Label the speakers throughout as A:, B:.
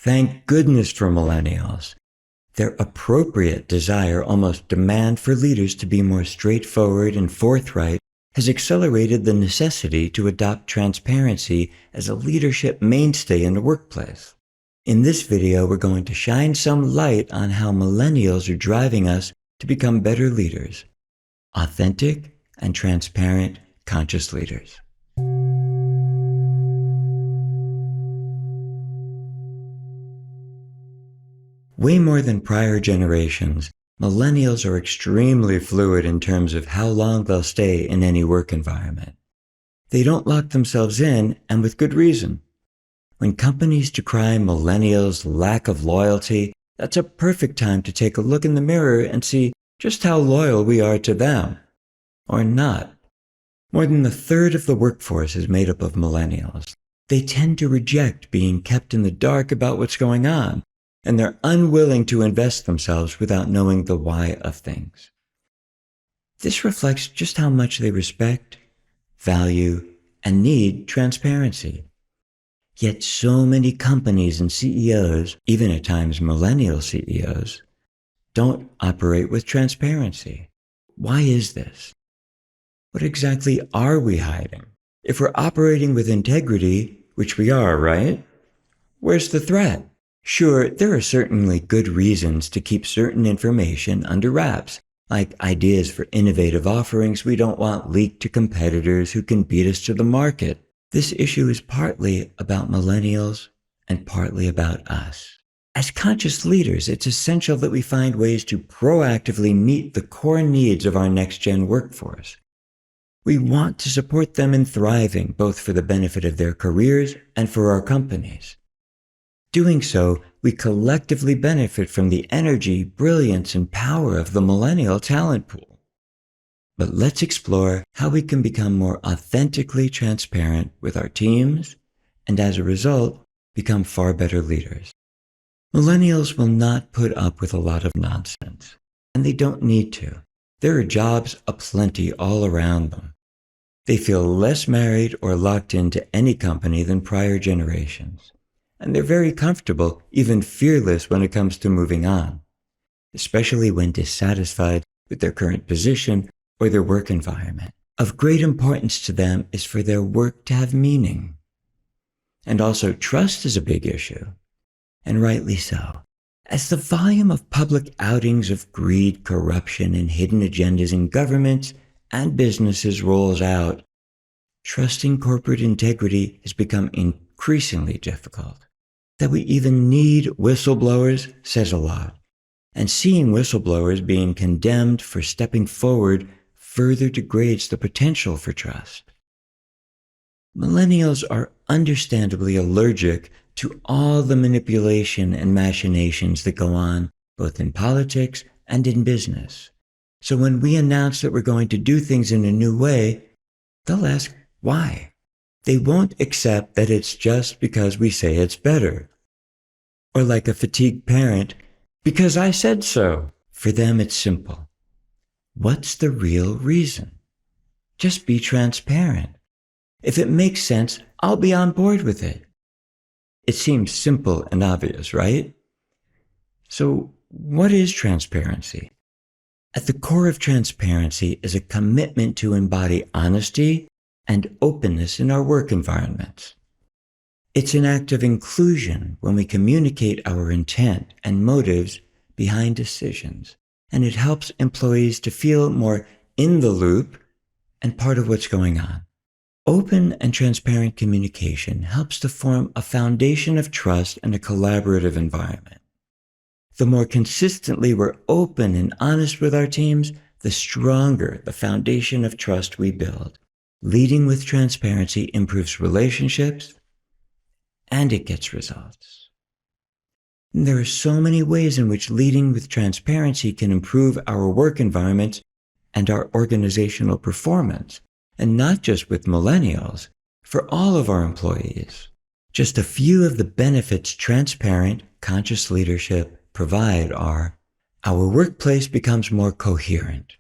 A: Thank goodness for millennials. Their appropriate desire, almost demand for leaders to be more straightforward and forthright has accelerated the necessity to adopt transparency as a leadership mainstay in the workplace. In this video, we're going to shine some light on how millennials are driving us to become better leaders, authentic and transparent, conscious leaders. Way more than prior generations, millennials are extremely fluid in terms of how long they'll stay in any work environment. They don't lock themselves in, and with good reason. When companies decry millennials' lack of loyalty, that's a perfect time to take a look in the mirror and see just how loyal we are to them. Or not. More than a third of the workforce is made up of millennials. They tend to reject being kept in the dark about what's going on, and they're unwilling to invest themselves without knowing the why of things. This reflects just how much they respect, value, and need transparency. Yet so many companies and CEOs, even at times millennial CEOs, don't operate with transparency. Why is this? What exactly are we hiding? If we're operating with integrity, which we are, right? Where's the threat? Sure, there are certainly good reasons to keep certain information under wraps, like ideas for innovative offerings we don't want leaked to competitors who can beat us to the market. This issue is partly about millennials and partly about us. As conscious leaders, it's essential that we find ways to proactively meet the core needs of our next-gen workforce. We want to support them in thriving, both for the benefit of their careers and for our companies. Doing so, we collectively benefit from the energy, brilliance, and power of the millennial talent pool. But let's explore how we can become more authentically transparent with our teams, and as a result, become far better leaders. Millennials will not put up with a lot of nonsense, and they don't need to. There are jobs aplenty all around them. They feel less married or locked into any company than prior generations. And they're very comfortable, even fearless when it comes to moving on, especially when dissatisfied with their current position or their work environment. Of great importance to them is for their work to have meaning. And also trust is a big issue, and rightly so. As the volume of public outings of greed, corruption, and hidden agendas in governments and businesses rolls out, trusting corporate integrity has become increasingly difficult. That we even need whistleblowers says a lot, and seeing whistleblowers being condemned for stepping forward further degrades the potential for trust. Millennials are understandably allergic to all the manipulation and machinations that go on both in politics and in business. So when we announce that we're going to do things in a new way, they'll ask why. They won't accept that it's just because we say it's better. Or like a fatigued parent, because I said so. For them, it's simple. What's the real reason? Just be transparent. If it makes sense, I'll be on board with it. It seems simple and obvious, right? So what is transparency? At the core of transparency is a commitment to embody honesty and openness in our work environments. It's an act of inclusion when we communicate our intent and motives behind decisions, and it helps employees to feel more in the loop and part of what's going on. Open and transparent communication helps to form a foundation of trust and a collaborative environment. The more consistently we're open and honest with our teams, the stronger the foundation of trust we build. Leading with transparency improves relationships, and it gets results. And there are so many ways in which leading with transparency can improve our work environments and our organizational performance, and not just with millennials, for all of our employees. Just a few of the benefits transparent, conscious leadership provide are: our workplace becomes more coherent.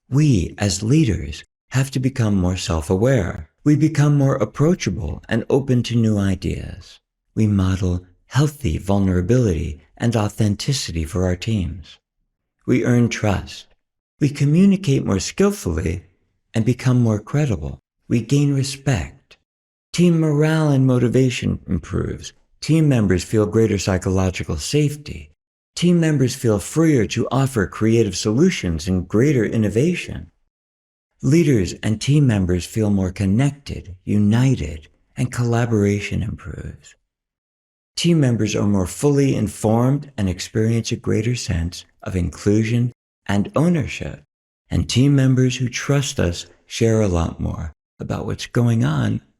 A: We, as leaders, have to become more self-aware. We become more approachable and open to new ideas. We model healthy vulnerability and authenticity for our teams. We earn trust. We communicate more skillfully and become more credible. We gain respect. Team morale and motivation improves. Team members feel greater psychological safety. Team members feel freer to offer creative solutions and greater innovation. Leaders and team members feel more connected, united, and collaboration improves. Team members are more fully informed and experience a greater sense of inclusion and ownership. And team members who trust us share a lot more about what's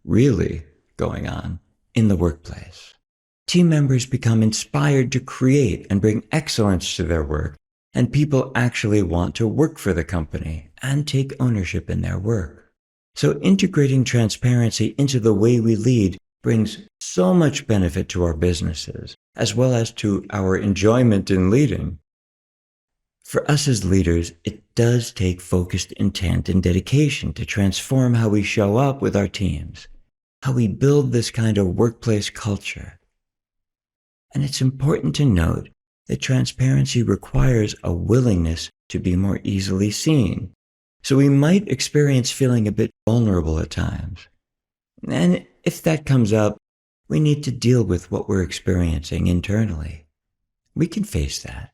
A: really going on in the workplace. Team members become inspired to create and bring excellence to their work, and people actually want to work for the company and take ownership in their work. So integrating transparency into the way we lead brings so much benefit to our businesses, as well as to our enjoyment in leading. For us as leaders, it does take focused intent and dedication to transform how we show up with our teams, how we build this kind of workplace culture. And it's important to note that transparency requires a willingness to be more easily seen. So we might experience feeling a bit vulnerable at times. And if that comes up, we need to deal with what we're experiencing internally. We can face that.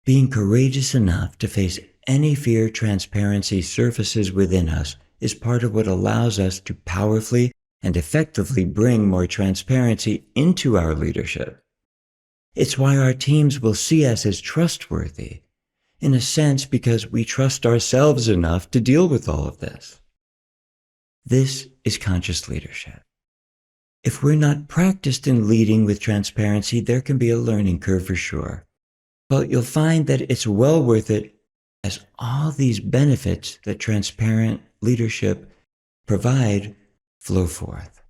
A: Being courageous enough to face any fear transparency surfaces within us is part of what allows us to powerfully and effectively bring more transparency into our leadership. It's why our teams will see us as trustworthy, in a sense because we trust ourselves enough to deal with all of this. This is conscious leadership. If we're not practiced in leading with transparency, there can be a learning curve for sure. But you'll find that it's well worth it as all these benefits that transparent leadership provide flow forth.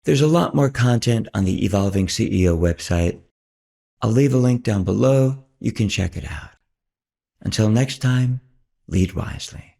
A: There's a lot more content on the Evolving CEO website. I'll leave a link down below. You can check it out. Until next time, lead wisely.